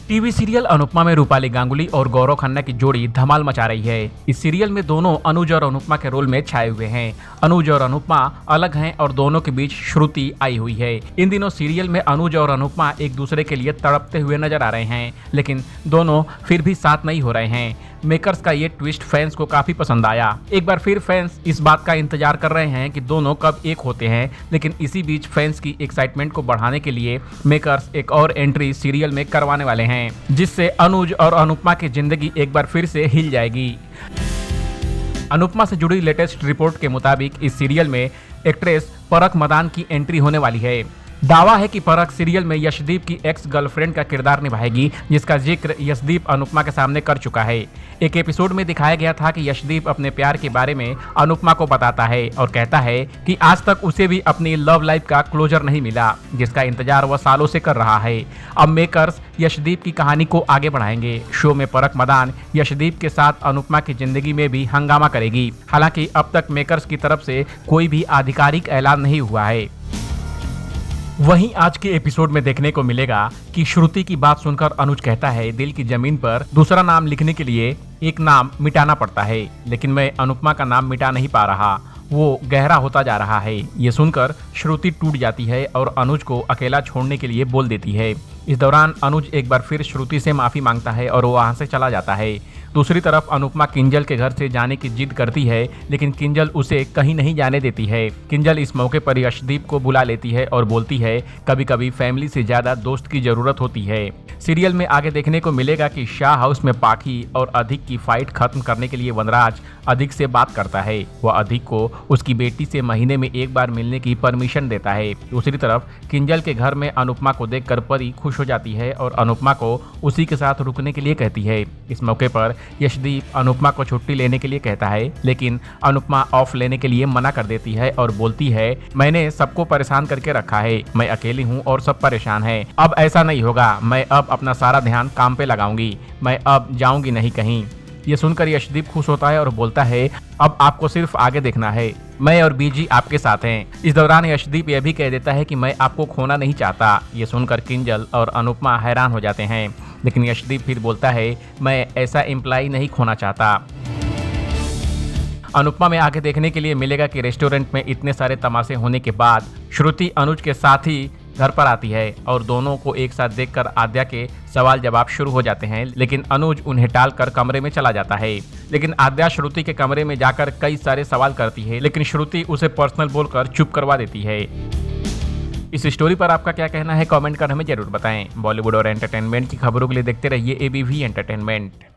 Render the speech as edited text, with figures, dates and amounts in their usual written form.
TV serial Anupama में रूपाली गांगुली और गौरव खन्ना की जोड़ी धमाल मचा रही है। इस सीरियल में दोनों अनुज और अनुपमा के रोल में छाए हुए हैं। अनुज और अनुपमा अलग हैं और दोनों के बीच श्रुति आई हुई है। इन दिनों सीरियल में अनुज और अनुपमा एक दूसरे के लिए तड़पते हुए नजर आ रहे हैं, लेकिन दोनों फिर भी साथ नहीं हो रहे हैं। मेकर्स का ये ट्विस्ट फैंस को काफी पसंद आया। एक बार फिर फैंस इस बात का इंतजार कर रहे हैं कि दोनों कब एक होते हैं, लेकिन इसी बीच फैंस की एक्साइटमेंट को बढ़ाने के लिए मेकर्स एक और एंट्री सीरियल में करवाने वाले हैं, जिससे अनुज और अनुपमा की जिंदगी एक बार फिर से हिल जाएगी। अनुपमा से जुड़ी लेटेस्ट रिपोर्ट के मुताबिक इस सीरियल में एक्ट्रेस परख मदान की एंट्री होने वाली है। दावा है कि परख सीरियल में यशदीप की एक्स गर्लफ्रेंड का किरदार निभाएगी, जिसका जिक्र यशदीप अनुपमा के सामने कर चुका है। एक एपिसोड में दिखाया गया था कि यशदीप अपने प्यार के बारे में अनुपमा को बताता है और कहता है कि आज तक उसे भी अपनी लव लाइफ का क्लोजर नहीं मिला, जिसका इंतजार वह सालों से कर रहा है। अब मेकर्स यशदीप की कहानी को आगे बढ़ाएंगे। शो में परख मदान यशदीप के साथ अनुपमा की जिंदगी में भी हंगामा करेगी। हालांकि अब तक मेकर्स की तरफ से कोई भी आधिकारिक ऐलान नहीं हुआ है। वहीं आज के एपिसोड में देखने को मिलेगा कि श्रुति की बात सुनकर अनुज कहता है, दिल की जमीन पर दूसरा नाम लिखने के लिए एक नाम मिटाना पड़ता है, लेकिन मैं अनुपमा का नाम मिटा नहीं पा रहा, वो गहरा होता जा रहा है। ये सुनकर श्रुति टूट जाती है और अनुज को अकेला छोड़ने के लिए बोल देती है। इस दौरान अनुज एक बार फिर श्रुति से माफी मांगता है और वो वहां से चला जाता है। दूसरी तरफ अनुपमा किंजल के घर से जाने की जिद करती है, लेकिन किंजल उसे कहीं नहीं जाने देती है। किंजल इस मौके पर यशदीप को बुला लेती है और बोलती है, कभी कभी फैमिली से ज्यादा दोस्त की जरूरत होती है। सीरियल में आगे देखने को मिलेगा कि शाह हाउस में पाखी और अधिक की फाइट खत्म करने के लिए वनराज अधिक से बात करता है। वह अधिक को उसकी बेटी से महीने में एक बार मिलने की परमिशन देता है। दूसरी तरफ किंजल के घर में अनुपमा को देखकर परी खुश हो जाती है और अनुपमा को उसी के साथ रुकने के लिए कहती है। इस मौके पर यशदीप अनुपमा को छुट्टी लेने के लिए कहता है, लेकिन अनुपमा ऑफ लेने के लिए मना कर देती है और बोलती है, मैंने सबको परेशान करके रखा है, मैं अकेली हूँ और सब परेशान हैं। अब ऐसा नहीं होगा, मैं अब अपना सारा ध्यान काम पे लगाऊंगी, मैं अब जाऊंगी नहीं कहीं। ये सुनकर यशदीप खुश होता है और बोलता है, अब आपको सिर्फ आगे देखना है, मैं और बीजी आपके साथ हैं। इस दौरान यशदीप यह भी कह देता है कि मैं आपको खोना नहीं चाहता। ये सुनकर किंजल और अनुपमा हैरान हो जाते हैं, लेकिन यशदीप फिर बोलता है, मैं ऐसा एम्प्लॉय नहीं खोना चाहता। अनुपमा में आगे देखने के लिए मिलेगा कि रेस्टोरेंट में इतने सारे तमाशे होने के बाद श्रुति अनुज के साथ ही घर पर आती है और दोनों को एक साथ देखकर आद्या के सवाल जवाब शुरू हो जाते हैं, लेकिन अनुज उन्हें टालकर कमरे में चला जाता है। लेकिन आद्या श्रुति के कमरे में जाकर कई सारे सवाल करती है, लेकिन श्रुति उसे पर्सनल बोलकर चुप करवा देती है। इस स्टोरी पर आपका क्या कहना है, कमेंट कर हमें जरूर बताएं। बॉलीवुड और एंटरटेनमेंट की खबरों के लिए देखते रहिए एबीवी एंटरटेनमेंट।